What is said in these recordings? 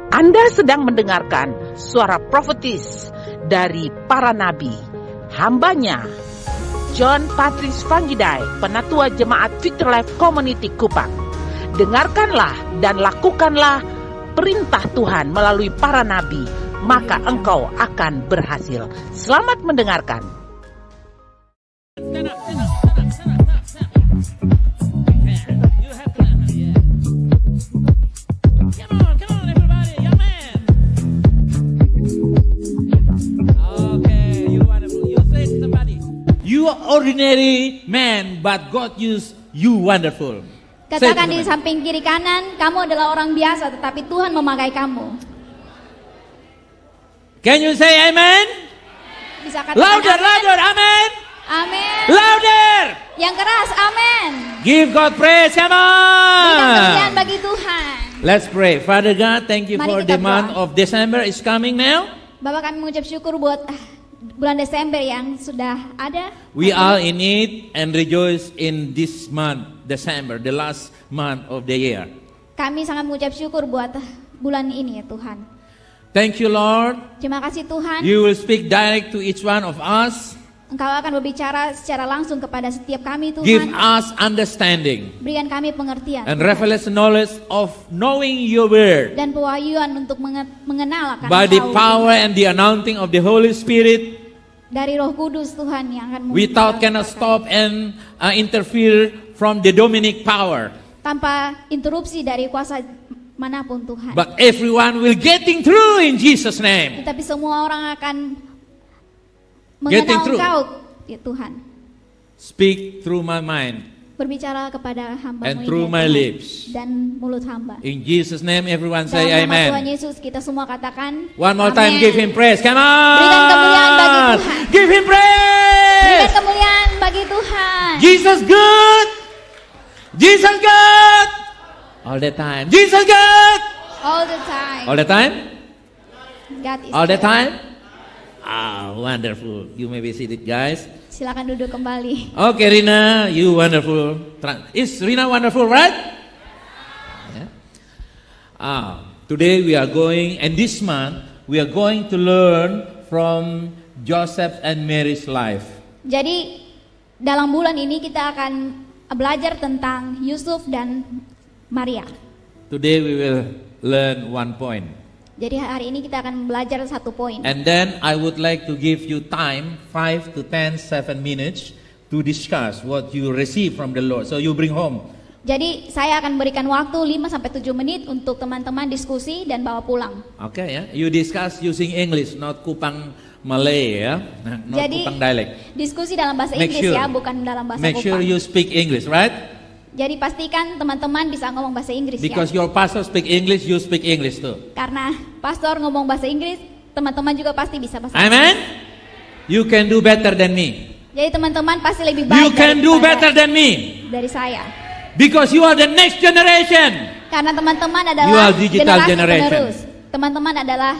Anda sedang mendengarkan suara profetis dari para nabi, hambanya John Patrice Vanggidai, Penatua Jemaat Victory Life Community Kupang. Dengarkanlah dan lakukanlah perintah Tuhan melalui para nabi, maka engkau akan berhasil. Selamat mendengarkan. You are ordinary man, but God used you wonderful. Katakan di samping kiri kanan, kamu adalah orang biasa, tetapi Tuhan memakai kamu. Can you say amen? Bisa katakan Louder, amen? louder, amen. Amen. Louder. Yang keras, amen. Give God praise, come Berikan kemuliaan on. bagi Tuhan. Let's pray. Father God, thank you Mari for kita the month berdoa. of December is coming now. Bapak, kami mengucap syukur buat bulan Desember yang sudah ada. We are in it and rejoice in this month, December, the last month of the year. Kami sangat mengucap syukur buat bulan ini ya Tuhan. Thank you, Lord. Terima kasih Tuhan. You will speak direct to each one of us. Engkau akan berbicara secara langsung kepada setiap kami Give Tuhan. us understanding Berikan kami pengertian and Tuhan. revelation knowledge of knowing your word Dan pewahyuan untuk mengenal akan by the Engkau, power Tuhan. and the anointing of the Holy Spirit. Dari Roh Kudus Tuhan yang akan Without cannot stop and interfere from the Dominic power. tanpa interupsi dari kuasa manapun Tuhan. But everyone will getting through in Jesus' name. Tetapi semua orang akan Getting mengenal through. Engkau ya Tuhan. Speak through my mind Berbicara kepada hamba and through my lips. dan mulut hamba. In Jesus' name, everyone say Dalam nama Tuhan amen. Yesus kita semua katakan One more amen. time, give him praise. Come Berikan kemuliaan bagi on. Tuhan. Give him Berikan praise. kemuliaan bagi Tuhan. Jesus good. Jesus good. All the time. Jesus good. All the time. All the time. God is All the good. time. Ah, wonderful. You may be seated, guys. Silakan duduk kembali. Okay, Rina, you wonderful. Is Rina wonderful, right? Yeah. Today we are going, and this month we are going to learn from Joseph and Mary's life. Jadi dalam bulan ini kita akan belajar tentang Yusuf dan Maria. Today we will learn one point. Jadi hari ini kita akan belajar satu poin. And then I would like to give you time, 5 to 10, 7 minutes to discuss what you receive from the Lord. So you bring home. Jadi saya akan berikan waktu 5 sampai 7 menit untuk teman-teman diskusi dan bawa pulang. Okay, yeah. You discuss using English, not Kupang Malay, yeah. Not Jadi Kupang dialect. diskusi dalam bahasa Make Inggris sure. ya, bukan dalam bahasa Make sure Kupang. you speak English, right? Jadi pastikan teman-teman bisa ngomong bahasa Inggris Because ya. your pastor speak English, you speak English too. Karena pastor ngomong bahasa Inggris, teman-teman juga pasti bisa bahasa Amen? Inggris. You can do better than me. Jadi teman-teman pasti lebih baik You can do better than me. dari saya. Because you are the next generation. Karena teman-teman You adalah are digital generasi generation. penerus. Teman-teman adalah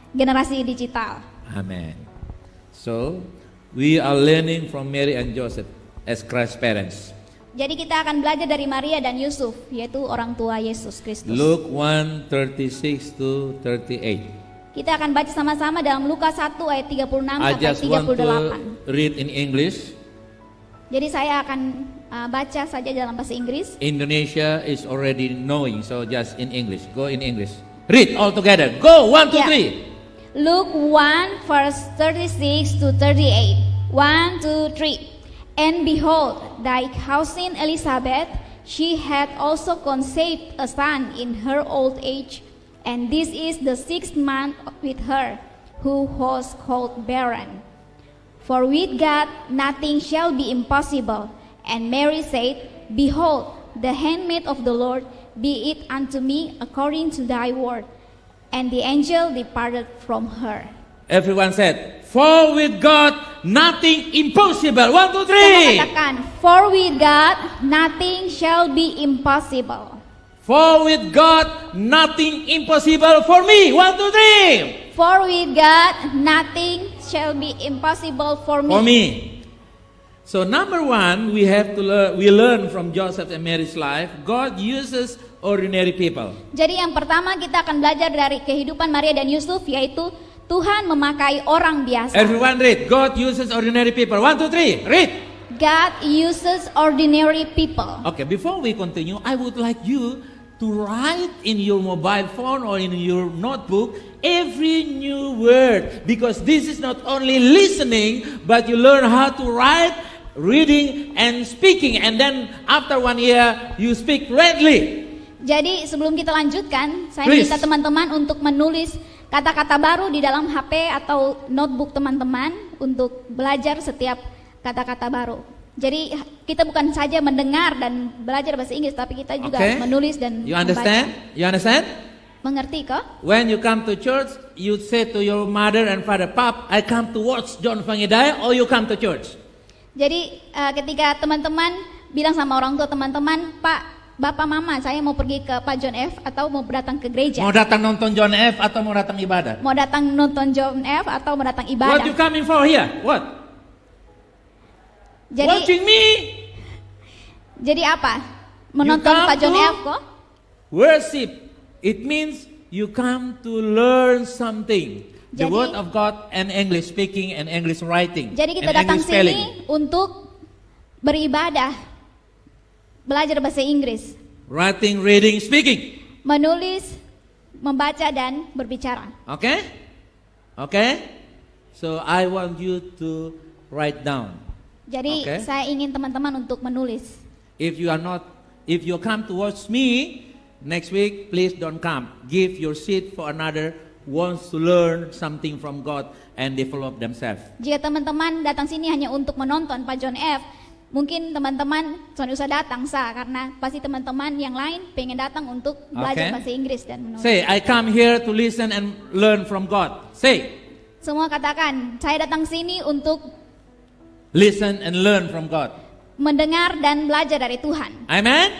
generasi digital. Amen. So, we are learning from Mary and Joseph as Christ's parents. Jadi kita akan belajar dari Maria dan Yusuf, yaitu orang tua Yesus Kristus. Luke 1:36 to 38. Kita akan baca sama-sama dalam Lukas 1 ayat 36 I sampai just want to 38. read in English. Jadi saya akan baca saja dalam bahasa Inggris. Indonesia is already knowing, so just in English. Go in English. Read all together. Go, 1, 2, Yeah. 3. Luke 1 verse 36 to 38. 1, 2, 3. And behold, thy cousin Elizabeth, she had also conceived a son in her old age, and this is the 6th month with her, who was called barren. For with God nothing shall be impossible. And Mary said, Behold, the handmaid of the Lord, be it unto me according to thy word. And the angel departed from her. Everyone said, for with God nothing impossible. 1, 2, Kamu 3. katakan, for with God nothing shall be impossible. For with God nothing impossible for me. 1, 2, 3. For with God nothing shall be impossible for me. For me. So number one, we have to learn. We learn from Joseph and Mary's life. God uses ordinary people. Jadi yang pertama kita akan belajar dari kehidupan Maria dan Yusuf, yaitu Tuhan memakai orang biasa. Everyone read. God uses ordinary people. 1, 2, 3. Read. God uses ordinary people. Okay, before we continue, I would like you to write in your mobile phone or in your notebook every new word, because this is not only listening, but you learn how to write, reading, and speaking, and then after 1 year you speak readily. Jadi sebelum kita lanjutkan, saya Please. minta teman-teman untuk menulis kata-kata baru di dalam HP atau notebook teman-teman untuk belajar setiap kata-kata baru. Jadi kita bukan saja mendengar dan belajar bahasa Inggris, tapi kita juga Okay. menulis dan You understand? membaca. You understand? Mengerti kok? When you come to church, you say to your mother and father, "Pap, I come to watch John Fangidai," or you come to church. Jadi ketika teman-teman bilang sama orang tua teman-teman, Pak, Bapak, Mama, saya mau pergi ke Pak John F atau mau datang ke gereja. Mau datang nonton John F atau mau datang ibadah? Mau datang nonton John F atau mau datang What ibadah. you coming for here? What? Jadi Watching me? apa? Menonton come Pak John to- F kok? Worship. It means you come to learn something. The Jadi- word of God and English speaking and English writing. Jadi kita and datang English spelling. sini untuk beribadah, belajar bahasa Inggris, Writing, reading, speaking. menulis, membaca dan berbicara. Okay? Okay? So I want you to write down. Jadi Oke. saya ingin teman-teman untuk menulis. If you come to watch me next week, please don't come. Give your seat for another who wants to learn something from God and develop themselves. Jika teman-teman datang sini hanya untuk menonton Pak John F, mungkin teman-teman jangan usah datang karena pasti teman-teman yang lain pengen datang untuk belajar Oke. bahasa Inggris dan menulis. Say, I come here to listen and learn from God. Say, Semua katakan, saya datang sini untuk listen and learn from God. mendengar dan belajar dari Tuhan. Amen?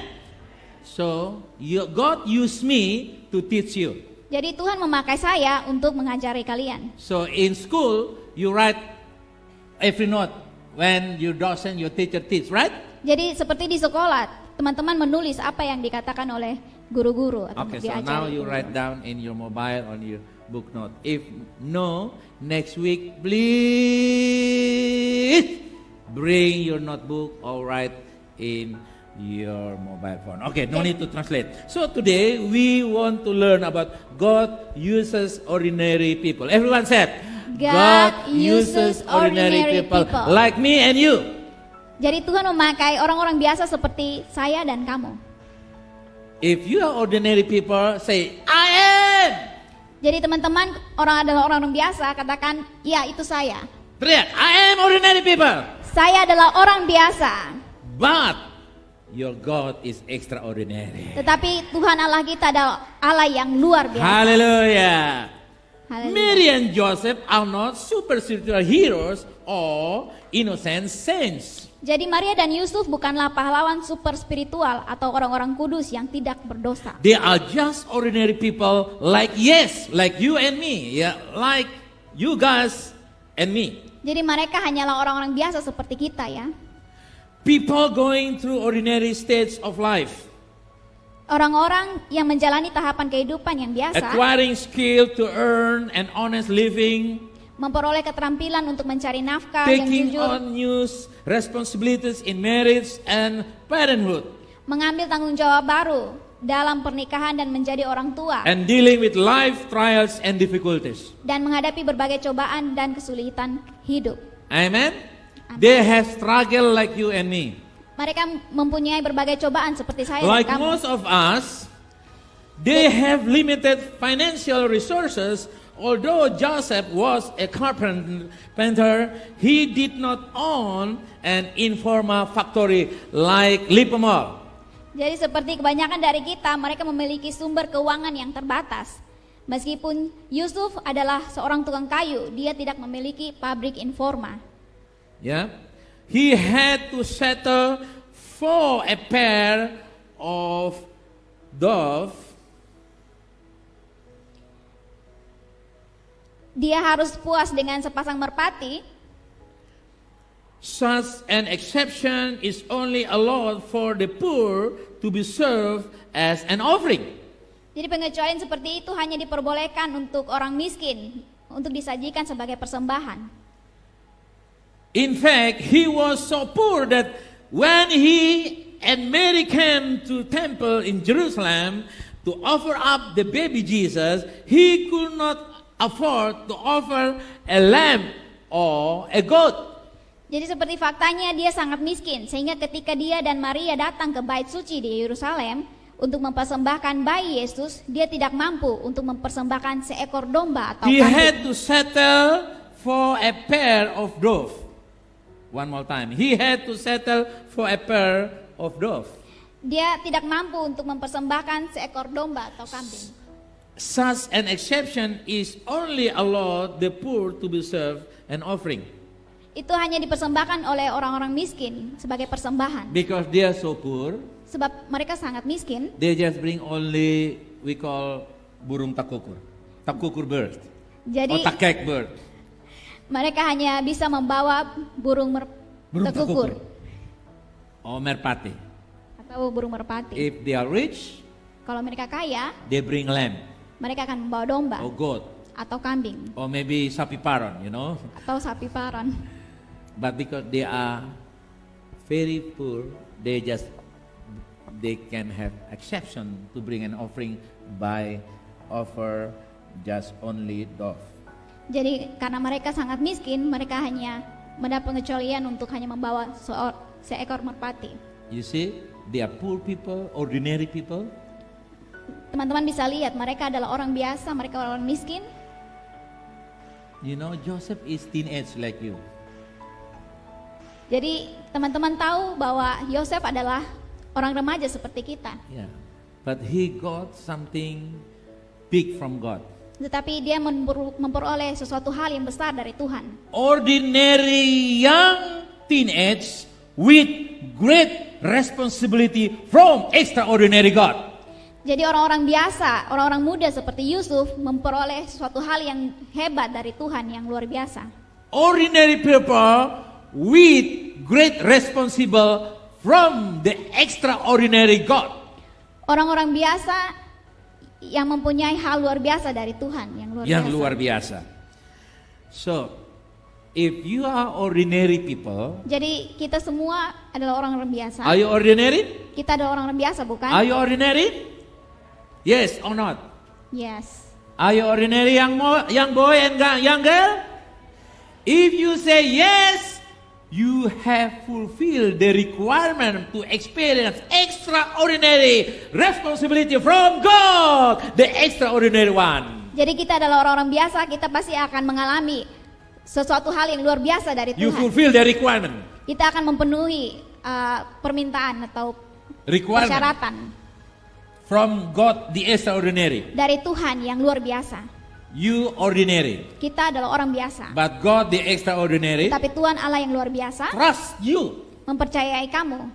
So, God used me to teach you. Jadi Tuhan memakai saya untuk mengajari kalian. So, in school, you write every note when your docent, your teacher teach, right? Jadi seperti di sekolah, teman-teman menulis apa yang dikatakan oleh guru-guru atau Okay, so diajari now you guru-guru. write down in your mobile on your book note. If no, next week, please bring your notebook or write in your mobile phone. Okay, no need to translate. So today we want to learn about God uses ordinary people. Everyone said, God uses ordinary people. like me and you. Jadi Tuhan memakai orang-orang biasa seperti saya dan kamu. If you are ordinary people, say, I am. Jadi teman-teman, orang adalah orang-orang biasa, katakan, ya itu saya. Teriak, I am ordinary people. Saya adalah orang biasa. But your God is extraordinary. Tetapi Tuhan Allah kita adalah Allah yang luar biasa. Hallelujah. Haleluya. Mary and Joseph are not super spiritual heroes or innocent saints. Jadi Maria dan Yusuf bukanlah pahlawan super spiritual atau orang-orang kudus yang tidak berdosa. They are just ordinary people like you and me. Yeah, like you guys and me. Jadi mereka hanyalah orang-orang biasa seperti kita ya. People going through ordinary stages of life. Orang-orang yang menjalani tahapan kehidupan yang biasa, Acquiring skill to earn an honest living. memperoleh keterampilan untuk mencari nafkah yang Taking jujur, on new responsibilities in marriage and parenthood. mengambil tanggung jawab baru dalam pernikahan dan menjadi orang tua, And dealing with life trials and difficulties. dan menghadapi berbagai cobaan dan kesulitan hidup. Amen? They have struggled like you and me. Mereka mempunyai berbagai cobaan seperti saya Like dan kamu. most of us, they have limited financial resources. Although Joseph was a carpenter, he did not own an informal factory like Livermore. Jadi seperti kebanyakan dari kita, mereka memiliki sumber keuangan yang terbatas. Meskipun Yusuf adalah seorang tukang kayu, dia tidak memiliki pabrik informa. Yeah, he had to settle for a pair of dove. Dia harus puas dengan sepasang merpati Such an exception is only allowed for the poor to be served as an offering. Jadi pengecualian seperti itu hanya diperbolehkan untuk orang miskin, untuk disajikan sebagai persembahan. In fact, he was so poor that when he and Mary came to temple in Jerusalem to offer up the baby Jesus, he could not afford to offer a lamb or a goat. Jadi seperti faktanya dia sangat miskin, sehingga ketika dia dan Maria datang ke bait suci di Yerusalem untuk mempersembahkan bayi Yesus, dia tidak mampu untuk mempersembahkan seekor domba atau He kambing. had to settle for a pair of dove. One more time. He had to settle for a pair of dove. Dia tidak mampu untuk mempersembahkan seekor domba atau kambing. Such an exception is only allowed the poor to be served an offering. Itu hanya dipersembahkan oleh orang-orang miskin sebagai persembahan. Because they are so poor, Sebab mereka sangat miskin, they just bring only we call burung takukur. Takukur bird. jadi Or takek bird. mereka hanya bisa membawa burung tekukur Or merpati. atau burung merpati. If they are rich, Kalau mereka kaya, they bring lamb mereka akan membawa domba or goat. atau kambing Or maybe sapi paron, atau sapi paron. But because they are very poor, they can have exception to bring an offering by offer just only dove. Jadi karena mereka sangat miskin, mereka hanya mendapat pengecualian untuk hanya membawa seekor merpati. You see, they are poor people, ordinary people. Teman-teman bisa lihat, mereka adalah orang biasa, mereka orang miskin. Joseph is teenage like you. Jadi teman-teman tahu bahwa Yosef adalah orang remaja seperti kita. Yeah. But he got something big from God. Tetapi dia memperoleh sesuatu hal yang besar dari Tuhan. Ordinary young teenage with great responsibility from extraordinary God. Jadi orang-orang biasa, orang-orang muda seperti Yusuf memperoleh sesuatu hal yang hebat dari Tuhan yang luar biasa. Ordinary people with great responsible from the extraordinary God. Orang-orang biasa yang mempunyai hal luar biasa dari Tuhan yang luar biasa. So, if you are ordinary people, Jadi kita semua adalah orang-orang biasa. are you ordinary? Kita adalah orang-orang biasa, bukan? Are you ordinary? Yes or not? Yes. Are you ordinary young boy and young girl? If you say yes, you have fulfilled the requirement to experience extraordinary responsibility from God, the extraordinary one. Jadi kita adalah orang-orang biasa, kita pasti akan mengalami sesuatu hal yang luar biasa dari You Tuhan. fulfill the requirement. Kita akan memenuhi permintaan atau Requirement persyaratan from God, the extraordinary. dari Tuhan yang luar biasa. You ordinary, Kita adalah orang biasa. but God, the extraordinary, Tapi Tuhan Allah yang luar biasa trust you mempercayai kamu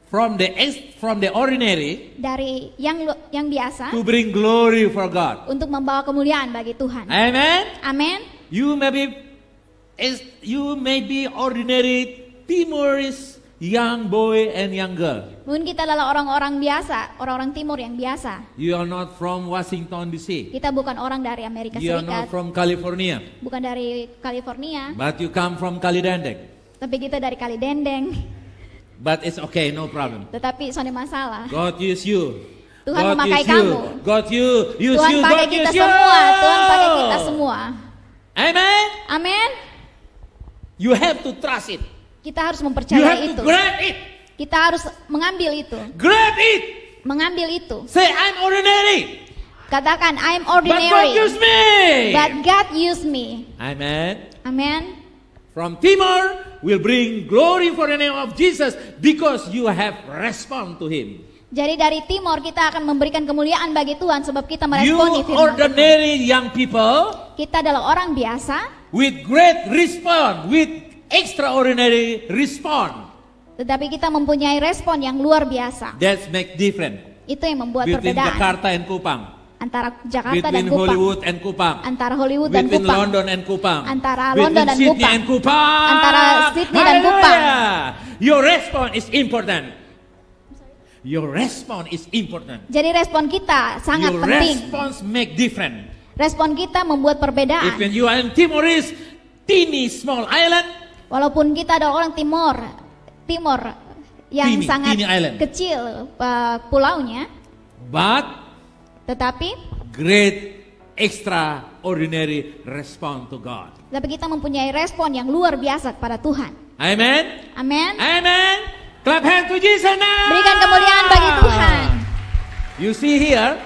from the ordinary dari yang biasa to bring glory for God. untuk membawa kemuliaan bagi Tuhan. Amen. Amin. You may be ordinary Timorese young boy and young girl. Mungkin kita adalah orang-orang biasa, orang-orang timur yang biasa. You are not from Washington DC. Kita bukan orang dari Amerika You are not Serikat, from California. bukan dari California, But you come from Kalidandeng. tapi kita dari Kalidendeng. But it's okay, no problem. Tetapi soalnya masalah. God use you. Tuhan God memakai use you. kamu. God use Tuhan you. pakai God kita use you. semua. Tuhan pakai kita semua. Amen. Amin. You have to trust it. Kita harus You have mempercayai to itu. grab it. Kita harus mengambil itu. Grab it. Mengambil itu. Say, I'm ordinary. Katakan, I'm But God ordinary, use me. but God use me. Amen. Amen. From Timor will bring glory for the name of Jesus because you have respond to Him. Jadi dari timur kita akan memberikan kemuliaan bagi Tuhan sebab kita You meresponi firman Tuhan. ordinary young people Kita adalah orang biasa, with great response, with extraordinary response. tetapi kita mempunyai respon yang luar biasa. That's make difference Itu yang membuat between perbedaan Jakarta and Kupang. antara Jakarta dan between Kupang, Hollywood and Kupang, antara Hollywood dan between Kupang, London and Kupang, antara between London dan Sydney Kupang, and Kupang, antara Sydney dan Kupang. Hallelujah. Your response is important. Your response is important. Jadi respon kita sangat Your penting. response make different. Respon kita membuat perbedaan. If you are in Timorese, teeny small island, Walaupun kita adalah orang Timor yang Teeny, sangat teeny island. kecil pulaunya, but tetapi great extraordinary response to God. kita mempunyai respon yang luar biasa kepada Tuhan. Amen. Amin. Amen. Clap hand to Jesus now. Berikan kemuliaan bagi Tuhan. You see here,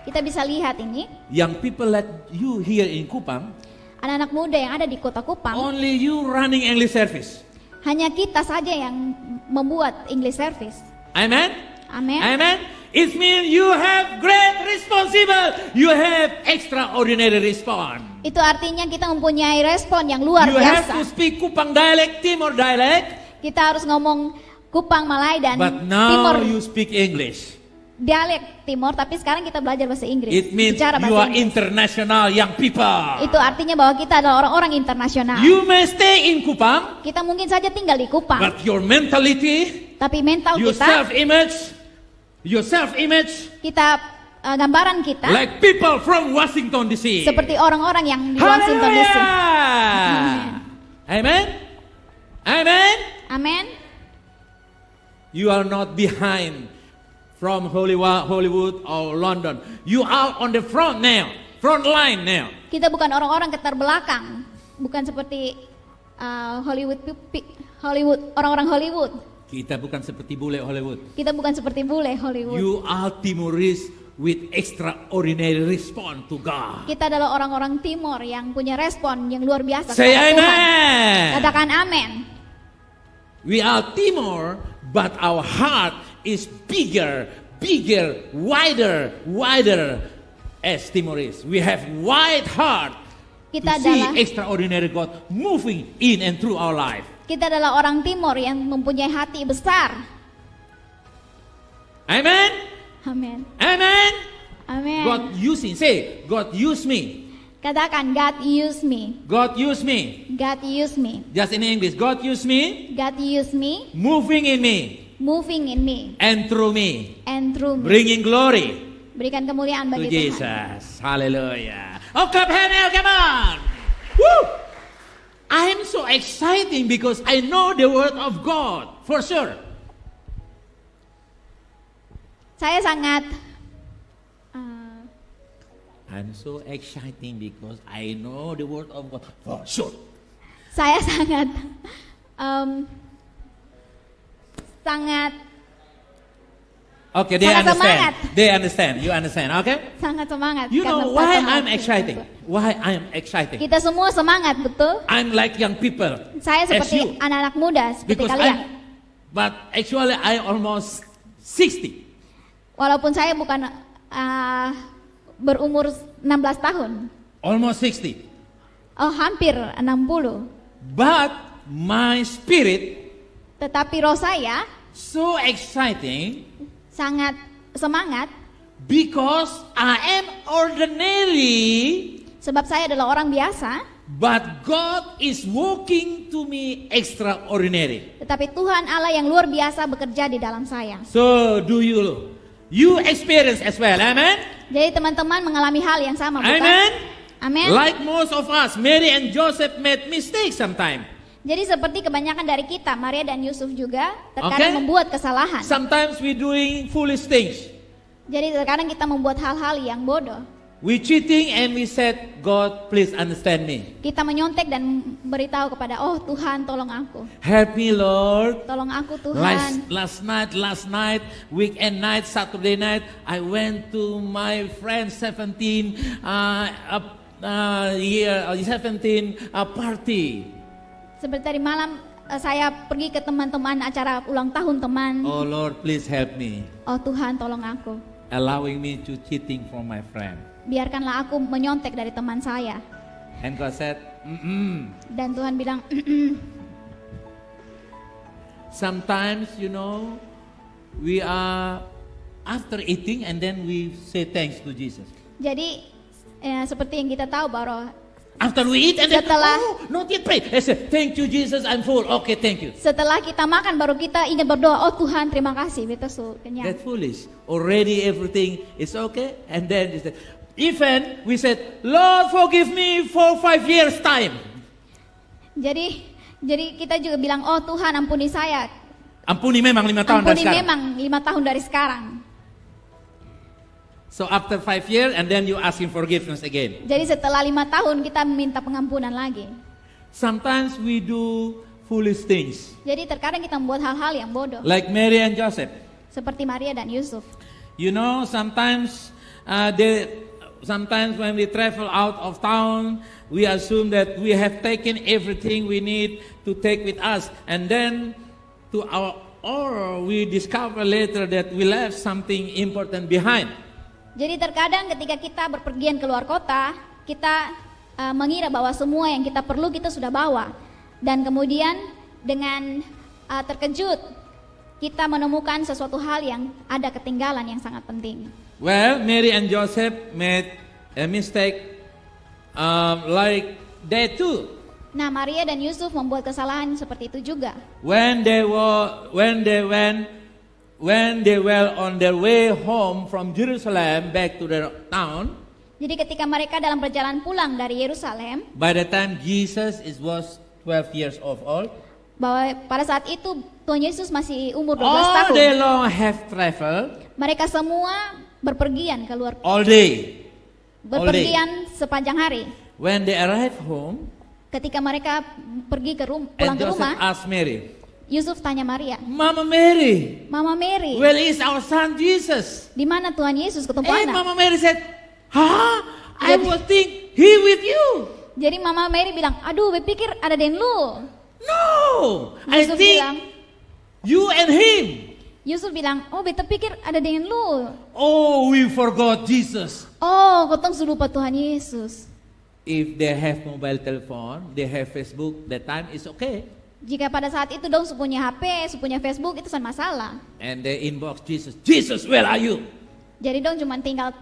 Kita bisa lihat ini, young people like you here in Kupang, anak-anak muda yang ada di kota Kupang, only you running English service. hanya kita saja yang membuat English service. Amen. Amin. Amen. It means you have great responsible. You have extraordinary response. Itu artinya kita mempunyai respon yang luar You have to biasa. speak Kupang dialect, Timor dialect, Kita harus ngomong Kupang, Malay, dan but now Timor you speak English. dialek Timor, tapi sekarang kita belajar bahasa Inggris. It means Bicara you bahasa are Inggris. international young people. Itu artinya bahwa kita adalah orang-orang internasional. You may stay in Kupang, Kita mungkin saja tinggal di Kupang, but your mentality, tapi mental your kita, self-image, gambaran kita like people from Washington DC. seperti orang-orang yang di Washington DC. Hallelujah. Amen. Amen. Amin. You are not behind from Hollywood or London. You are on the front now, front line now. Kita bukan orang-orang keterbelakang, bukan seperti Hollywood, orang-orang Hollywood. Kita bukan seperti bule Hollywood. Kita bukan seperti bule Hollywood. You are Timorese with extraordinary response to God. Kita adalah orang-orang Timor yang punya respon yang luar biasa Say kepada Tuhan. amen. Katakan amin. We are Timor, but our heart is bigger, wider as Timorese. We have wide heart Kita to see adalah extraordinary God moving in and through our life. Kita adalah orang Timor yang mempunyai hati besar. Amen. Amin. Amen. Amin. God using, say, God use me. Katakan God use me. God use me. God use me. Just in English, God use me, God use me, moving in me moving in me and through me, and through me. bringing glory Berikan kemuliaan to bagi Tuhan. Jesus. Hallelujah. Oh, clap hand now, come on. Woo! I'm so exciting because I know the word of God for sure. Saya sangat I'm so exciting because I know the word of God for sure. saya sangat sangat Okay, they Sangat understand. semangat. They understand. You understand, okay? sangat semangat. You karena know why pertemuan I'm kita. exciting? Why I'm exciting? Kita semua semangat, betul? I'm like young people. Saya as you. seperti anak-anak muda seperti Because kalian. but actually I almost 60. Walaupun saya bukan berumur 16 tahun. Almost 60. Oh, hampir 60. But my spirit Tetapi roh saya so exciting sangat semangat because I am ordinary, sebab saya adalah orang biasa, but God is working to me extraordinary. tetapi Tuhan Allah yang luar biasa bekerja di dalam saya. So do you experience as well, amen? Jadi teman-teman mengalami hal yang sama, bukan? Amen? Amin. Like most of us, Mary and Joseph made mistakes sometimes. Jadi seperti kebanyakan dari kita, Maria dan Yusuf juga Okay. terkadang membuat kesalahan. Sometimes we doing foolish things. Jadi terkadang kita membuat hal-hal yang bodoh. We cheating and we said, God, please understand me. Kita menyontek dan beritahu kepada, oh Tuhan tolong aku. Help me, Lord. Tolong aku Tuhan. Last night, weekend night, Saturday night, I went to my friend's 17 party. Seperti tadi malam saya pergi ke teman-teman acara ulang tahun teman. Oh Lord, please help me. Oh Tuhan tolong aku. Allowing me to cheating from my friend. Biarkanlah aku menyontek dari teman saya. And God said, Dan Tuhan bilang, sometimes, we are after eating and then we say thanks to Jesus. Jadi seperti yang kita tahu bahwa After we eat and then, Setelah- not yet pray. I say, thank you Jesus, I'm full. Okay, thank you. setelah kita makan baru kita ingat berdoa, oh Tuhan terima kasih, kita kenyang. That's foolish. Already everything is okay. And then even we said, Lord forgive me for 5 years time. Jadi kita juga bilang, oh Tuhan ampuni saya. Ampuni memang 5 tahun dari Ampuni sekarang. memang 5 tahun dari sekarang. So after 5 years and then you asking forgiveness again. Jadi setelah 5 tahun kita meminta pengampunan lagi. Sometimes we do foolish things. Jadi terkadang kita membuat hal-hal yang bodoh. Like Mary and Joseph. Seperti Maria dan Yusuf. You know, sometimes when we travel out of town, we assume that we have taken everything we need to take with us, and then or we discover later that we left something important behind. Jadi terkadang ketika kita berpergian keluar kota, kita mengira bahwa semua yang kita perlu kita sudah bawa. Dan kemudian dengan terkejut, kita menemukan sesuatu hal yang ada ketinggalan yang sangat penting. Well, Mary and Joseph made a mistake like that too. Nah, Maria dan Yusuf membuat kesalahan seperti itu juga. When they were on their way home from Jerusalem back to their town, Jadi ketika mereka dalam perjalanan pulang dari Yerusalem, by the time Jesus was 12 years of old, bahwa pada saat itu Tuhan Yesus masih umur 12 all tahun. day long have traveled, Mereka semua berpergian keluar, all day. berpergian sepanjang hari. When they arrived home, Ketika mereka pergi pulang and ke Joseph rumah, asked Mary, Yusuf tanya Maria, Mama Mary, Mama Mary, where is our son Jesus? di mana Tuhan Yesus ketemu And anak? Mama Mary said, I Jadi- was think he with you. Jadi Mama Mary bilang, aduh, berpikir ada den lu. No, I Yusuf think bilang, you and him. Yusuf bilang, oh beta pikir ada den lu. Oh, we forgot Jesus. Oh, kotong sudah lupa Tuhan Yesus. If they have mobile telephone, they have Facebook, that time is okay. Jika pada saat itu dong punya HP, punya Facebook, itu bukan masalah. And they inbox Jesus, Jesus, where are you? Jadi dong cuma tinggal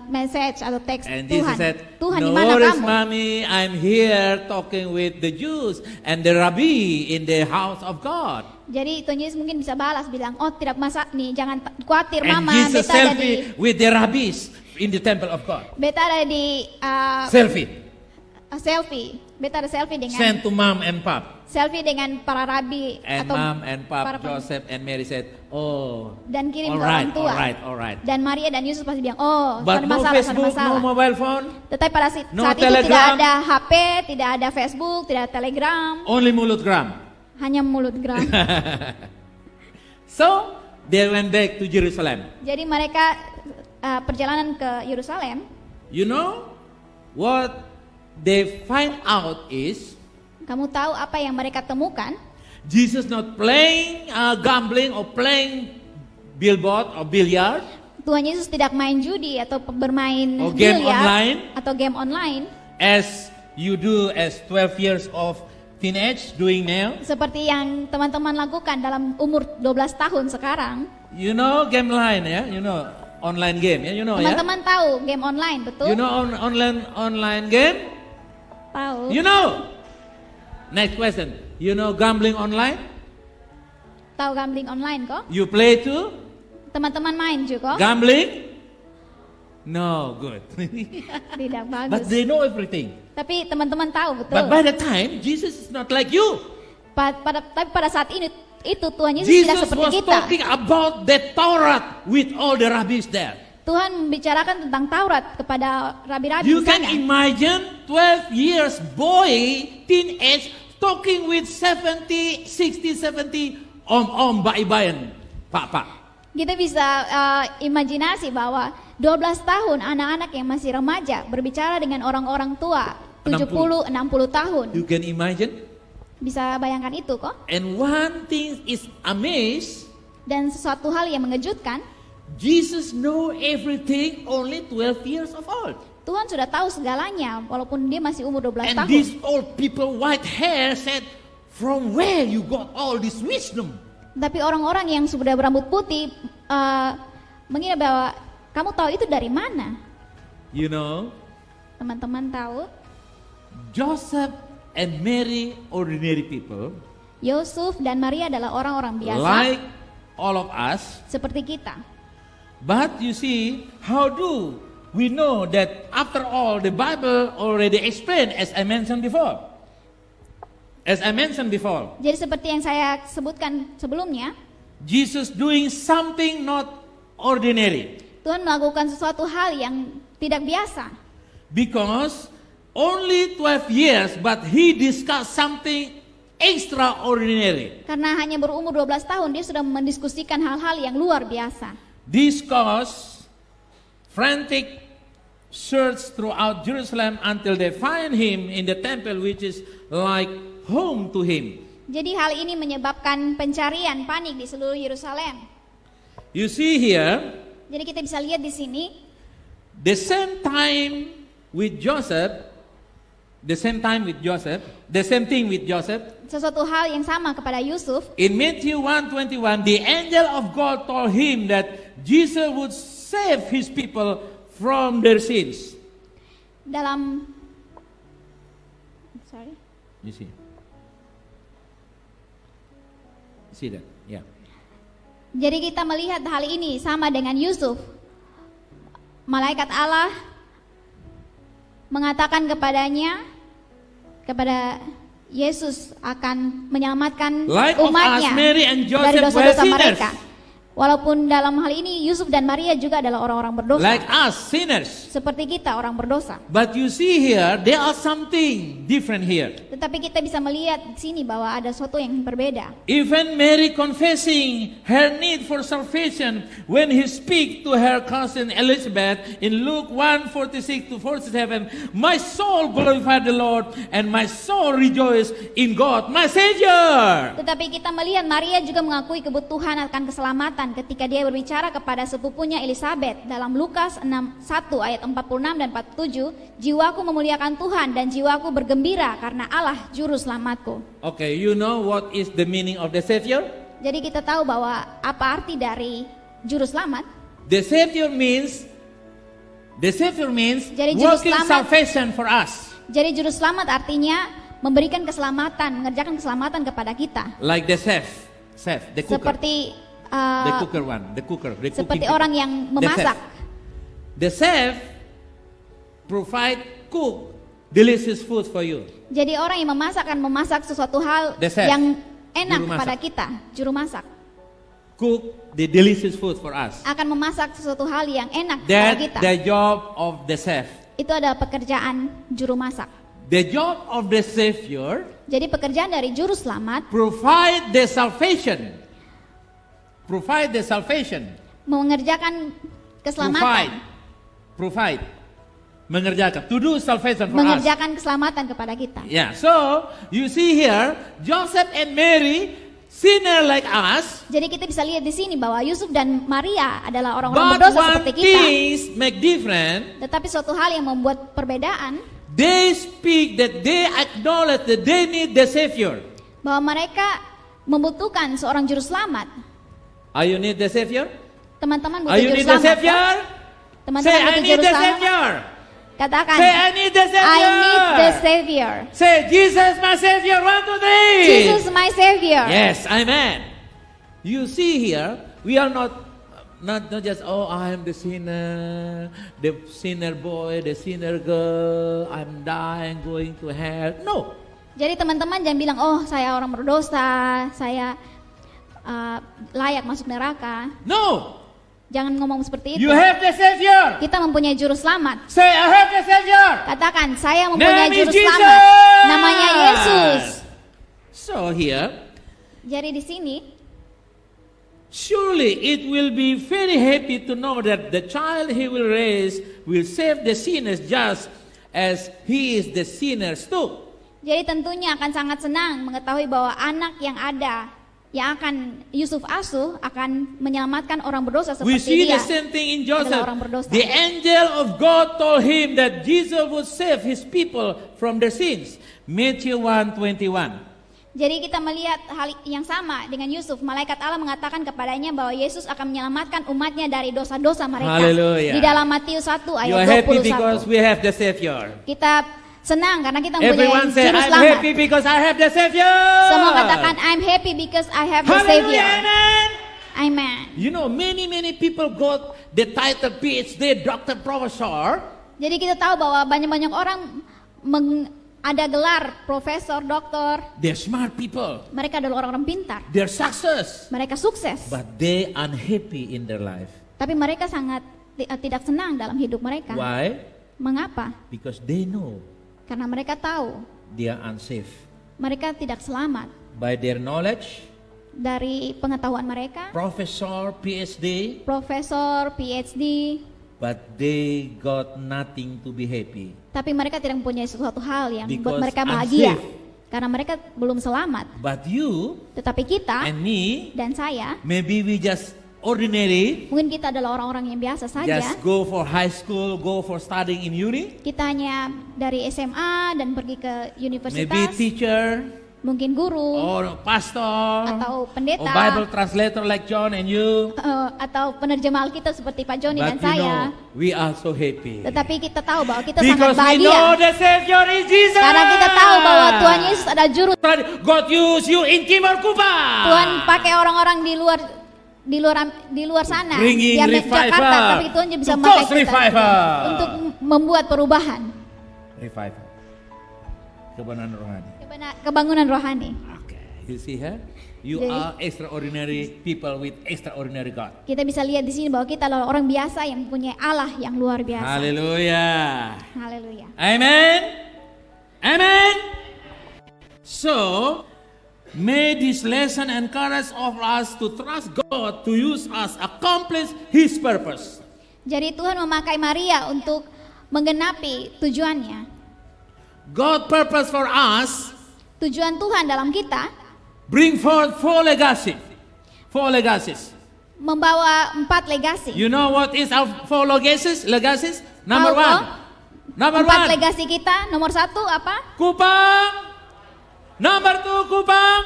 message atau teks And Jesus Tuhan. said, Tuhan no di mana worries, kamu? mommy, I'm here talking with the Jews and the Rabbi in the house of God. Jadi Tuhan Yesus mungkin bisa balas bilang, oh tidak masalah nih, jangan khawatir And mama, Jesus beta ada di selfie with the rabbis in the temple of God. beta ada di Selfie. Beta ada selfie dengan Sent to mom and pop. selfie dengan para rabi And atau mom and para pop, Joseph and Mary said, oh, dan kirim all ke right, orang tua. all right. Dan Maria dan Yusuf pasti bilang, oh, But ada no masalah, ada Facebook, masalah. no mobile phone, Tetapi pada no saat itu tidak Telegram. ada HP, tidak ada Facebook, tidak ada Telegram, only mulutgram. hanya mulut geram. So, they went back to Jerusalem. Jadi mereka perjalanan ke Yerusalem. You know, what they find out is, Kamu tahu apa yang mereka temukan? Jesus not playing gambling or playing billboard or billiard. Tuhan Yesus tidak main judi atau bermain Oh, game biliar online. atau game online As you do as 12 years of teenage doing now. seperti yang teman-teman lakukan dalam umur 12 tahun sekarang. You know game line, ya? You know online game, ya? You know, ya? Teman-teman tahu game online, betul? You know online game? Tahu. You know. Next question. You know gambling online? Tahu gambling online kok? You play too? Teman-teman main juga? Gambling? No, good. Tidak But bagus. they know everything. Tapi teman-teman tahu, betul. But by the time, Jesus is not like you. Tapi pada saat ini itu Tuhan Yesus tidak Jesus seperti was kita. talking about the Torah with all the rabbis there. Tuhan membicarakan tentang Taurat kepada rabi-rabi You di can sana. imagine 12 years boy, teenage, talking with 70, 60, 70, om, bayi-bayan, pak. Kita bisa imajinasi bahwa 12 tahun anak-anak yang masih remaja berbicara dengan orang-orang tua 70, 60 tahun. You can imagine? Bisa bayangkan itu kok. And one thing is amazed, Dan sesuatu hal yang mengejutkan, Jesus know everything only 12 years of old. Tuhan sudah tahu segalanya walaupun dia masih umur 12 And tahun. these old people, white hair, said, from where you got all this wisdom? Tapi orang-orang yang sudah berambut putih mengira bahwa kamu tahu itu dari mana? You know, Teman-teman tahu, Joseph and Mary, ordinary people, Yusuf dan Maria adalah orang-orang biasa like all of us. seperti kita. But you see, how do we know that after all the Bible already explained as I mentioned before? As I mentioned before, Jadi seperti yang saya sebutkan sebelumnya, Jesus doing something not ordinary. Tuhan melakukan sesuatu hal yang tidak biasa. Because only 12 years, but he discussed something extraordinary. Karena hanya berumur 12 tahun, dia sudah mendiskusikan hal-hal yang luar biasa. Discuss frantic search throughout Jerusalem until they find him in the temple, which is like home to him. Jadi hal ini menyebabkan pencarian panik di seluruh Yerusalem. You see here, Jadi kita bisa lihat di sini, the same time with Joseph, the same thing with Joseph. sesuatu hal yang sama kepada Yusuf. In Matthew 1:21, the angel of God told him that Jesus would save his people from their sins. Dalam You see that? Yeah. Jadi kita melihat hal ini sama dengan Yusuf. Malaikat Allah mengatakan kepada Yesus akan menyelamatkan Like of umatnya us, Mary and dari Joseph were dosa-dosa sinners. mereka. Walaupun dalam hal ini Yusuf dan Maria juga adalah orang-orang berdosa. Like us, sinners. Seperti kita orang berdosa. But you see here, there are something different here. Tetapi kita bisa melihat di sini bahwa ada sesuatu yang berbeda. Even Mary confessing her need for salvation when he speak to her cousin Elizabeth in Luke 1:46-47, my soul glorify the Lord and my soul rejoice in God, my Savior. Tetapi kita melihat Maria juga mengakui kebutuhan akan keselamatan ketika dia berbicara kepada sepupunya Elizabeth dalam Lukas 1 ayat 46 dan 47, jiwaku memuliakan Tuhan dan jiwaku bergembira karena Allah juru selamatku. Okay, you know what is the meaning of the Savior? Jadi kita tahu bahwa apa arti dari juru selamat? The Savior means Jadi juru working selamat- salvation for us. Jadi juru selamat artinya memberikan keselamatan, mengerjakan keselamatan kepada kita. Like the chef, the cooker. Seperti The cooker, the seperti cooking orang people. yang memasak. The chef cook delicious food for you. Jadi orang yang memasak akan memasak sesuatu hal The chef, yang enak juru kepada masak. kita. Juru masak Cook the delicious food for us. akan memasak sesuatu hal yang enak kepada That kita. the job of the chef. Itu adalah pekerjaan juru masak. The job of the Savior Jadi pekerjaan dari juru selamat provide the salvation. mengerjakan keselamatan, Provide. Mengerjakan. To do salvation for us. mengerjakan keselamatan kepada kita. Yeah. So you see here, Joseph and Mary, sinner like us. Jadi kita bisa lihat di sini bahwa Yusuf dan Maria adalah orang-orang But berdosa one seperti kita. thing make different. Tetapi suatu hal yang membuat perbedaan, They speak that they acknowledge that they need the Savior. bahwa mereka membutuhkan seorang juru selamat. Are you need the Savior? Teman-teman Are butuh you juru need the selamat. Savior? Kan? Teman-teman Say, I butuh need juru the selamat. Savior. Katakan, Say, I need the Savior. I need the Savior. Say, Jesus my Savior. 1, 2, 3. Jesus my Savior. Yes, amen. You see here, we are not just, oh, I am the sinner boy, the sinner girl, I'm dying, going to hell. No. Jadi teman-teman jangan bilang, oh saya orang berdosa, saya layak masuk neraka. No. Jangan ngomong seperti itu. You have the Savior. Kita mempunyai juru selamat. Say, I have the Savior. Katakan, saya mempunyai Name juru is Jesus. selamat. Namanya Yesus. So here, Jadi di sini, surely it will be very happy to know that the child he will raise will save the sinners just as he is the sinners too. jadi tentunya akan sangat senang mengetahui bahwa anak yang ada, yang akan Yusuf asuh, akan menyelamatkan orang berdosa We see seperti dia. the same thing in adalah Joseph. orang berdosa. The angel of God told him that Jesus would save his people from their sins. Matthew 1:21. Jadi kita melihat hal yang sama dengan Yusuf. Malaikat Allah mengatakan kepadanya bahwa Yesus akan menyelamatkan umatnya dari dosa-dosa mereka. Hallelujah. Di dalam Matius 1 You are ayat happy because 21. we have the Savior. Kita senang karena kita Everyone mempunyai say, juru I'm selamat. happy because I have the Savior. Semua katakan, I'm happy because I have the Hallelujah, Savior. amen. Amen. You know, many people got the title PhD, doctor, professor. Jadi kita tahu bahwa banyak orang ada gelar profesor, doktor. They're smart people. Mereka adalah orang-orang pintar. They're success. Mereka sukses. But they unhappy in their life. Tapi mereka sangat tidak senang dalam hidup mereka. Why? Mengapa? Because they know Karena mereka tahu they are unsafe. mereka tidak selamat. By their knowledge, Dari pengetahuan mereka, professor, PhD, profesor, PhD, but they got nothing to be happy. tapi mereka tidak mempunyai sesuatu hal yang Because membuat mereka bahagia. unsafe. Karena mereka belum selamat. But you Tetapi kita and me, dan saya, maybe we just ordinary, mungkin kita adalah orang-orang yang biasa saja. just go for high school, go for studying in uni, Kita hanya dari SMA dan pergi ke maybe universitas, teacher, mungkin guru, or pastor, atau pendeta, or Bible translator like John and you. atau penerjemah Alkitab seperti Pak Joni dan But you saya. know, we are so happy. Tetapi kita tahu bahwa kita sangat Because we know bahagia. the Savior is Jesus. Karena kita tahu bahwa Tuhan Yesus ada juru. God use you in Timor Kuba. Tuhan pakai orang-orang di luar sana, Bringing di revival. Jakarta, tapi Tuhan juga bisa To memakai cause kita revival. untuk membuat perubahan, Revival. Kebenaran rohani. kebangunan rohani. Okay. You see here? You Jadi- are extraordinary people with extraordinary God. Kita bisa lihat di sini bahwa kita adalah orang biasa yang mempunyai Allah yang luar biasa. Hallelujah. Haleluya. Amen. Amen. So, may this lesson encourage of us to trust God to use us accomplish His purpose. Jadi Tuhan memakai Maria untuk menggenapi tujuannya. God purpose for us Tujuan Tuhan dalam kita bring forth four legacy. Four legacies. membawa 4 legasi. You know what is our four legacies? Legacies? Number Tahu one. kok? Number 4 one. legasi kita, nomor 1 apa? Kupang. Number 2 Kupang.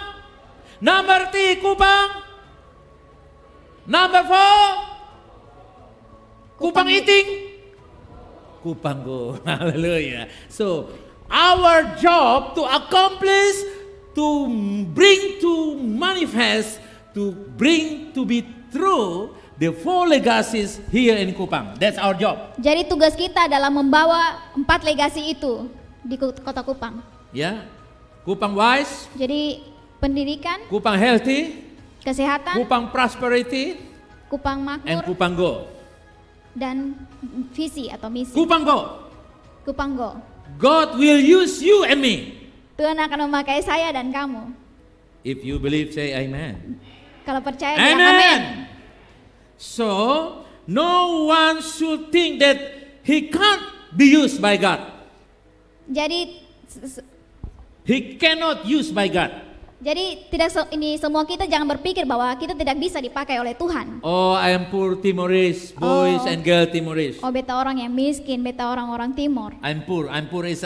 Number 3 Kupang. Number 4 Kupang eating. Kupang go. Hallelujah. So our job to accomplish, to bring to manifest, to bring to be true the four legacies here in Kupang. That's our job. Jadi tugas kita adalah membawa 4 legasi itu di kota Kupang. Ya. Kupang wise, Jadi pendidikan, Kupang healthy, kesehatan, Kupang prosperity, Kupang and makmur, Kupang go. dan visi atau misi. Kupang go. Kupang Go. God will use you and me. Tuhan akan memakai saya dan kamu. If you believe, say amen. Kalau percaya bilang Amen. amin. So, no one should think that he can't be used by God. Jadi He cannot use by God. tidak ini semua kita jangan berpikir bahwa kita tidak bisa dipakai oleh Tuhan. Oh, I am poor Timorese, boys Oh. and girl Timorese. Oh, beta orang yang miskin, beta orang-orang Timor. I'm poor is,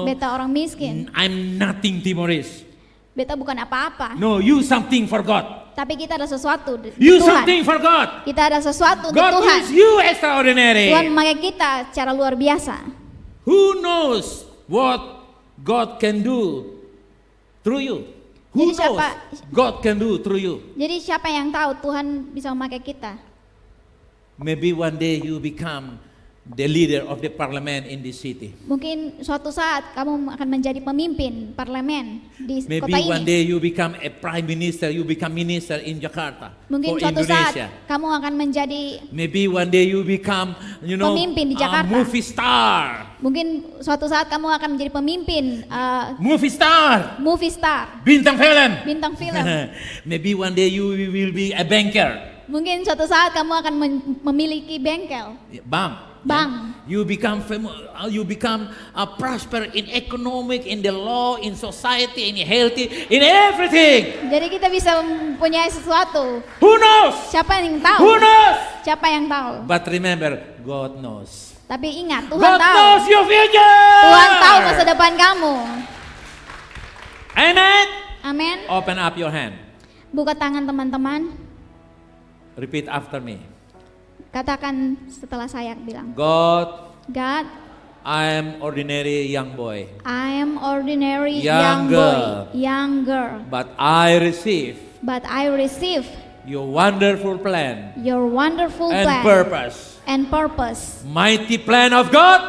Beta orang miskin. I'm nothing Timorese. Beta bukan apa-apa. No, you something for God. Tapi kita ada sesuatu di You Tuhan. something for God. Kita ada sesuatu untuk God Tuhan. is you extraordinary. Tuhan memakai kita secara luar biasa. Who knows what God can do through you? Who Jadi knows siapa- God can do through you? Jadi siapa yang tahu Tuhan bisa memakai kita? Maybe one day you become the leader of the parliament in this city. Mungkin suatu saat kamu akan menjadi pemimpin parlemen di Maybe kota one ini. day you become a prime minister, you become minister in Jakarta Mungkin for suatu saat Indonesia. kamu akan menjadi, Maybe one day you become, Pemimpin di a Jakarta. movie star. mungkin suatu saat kamu akan menjadi pemimpin Movie star. movie star, Bintang film. bintang film. Maybe one day you will be a banker. Mungkin suatu saat kamu akan memiliki bengkel, Bank. bank. You become you become prosper in economic, in the law, in society, in healthy, in everything. Jadi kita bisa mempunyai sesuatu. Who knows? Siapa yang Who tahu? knows? Siapa yang tahu? But remember, God knows. Tapi ingat, Tuhan God tahu. knows your future. Tuhan tahu masa depan kamu. Amen. Amin. Open up your hand. Buka tangan teman-teman. Repeat after me. Katakan setelah saya bilang. God, God, I am ordinary young boy, I am ordinary Young young boy, girl. young girl. but I receive But I receive your wonderful plan your wonderful and plan purpose. and purpose. Mighty plan of God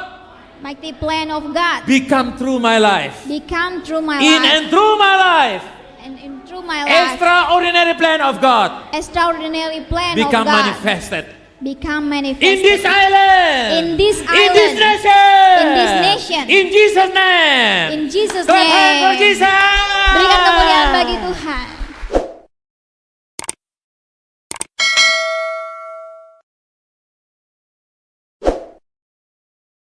Mighty plan of God become through my life. become through my In life and through my life. and in through my life. Extraordinary plan of God Extraordinary plan become of God manifested. become manifested In this island. In this In this island. nation. In this nation. In Jesus' name. In Jesus' Clap hand for name. Jesus. Berikan kemuliaan bagi Tuhan.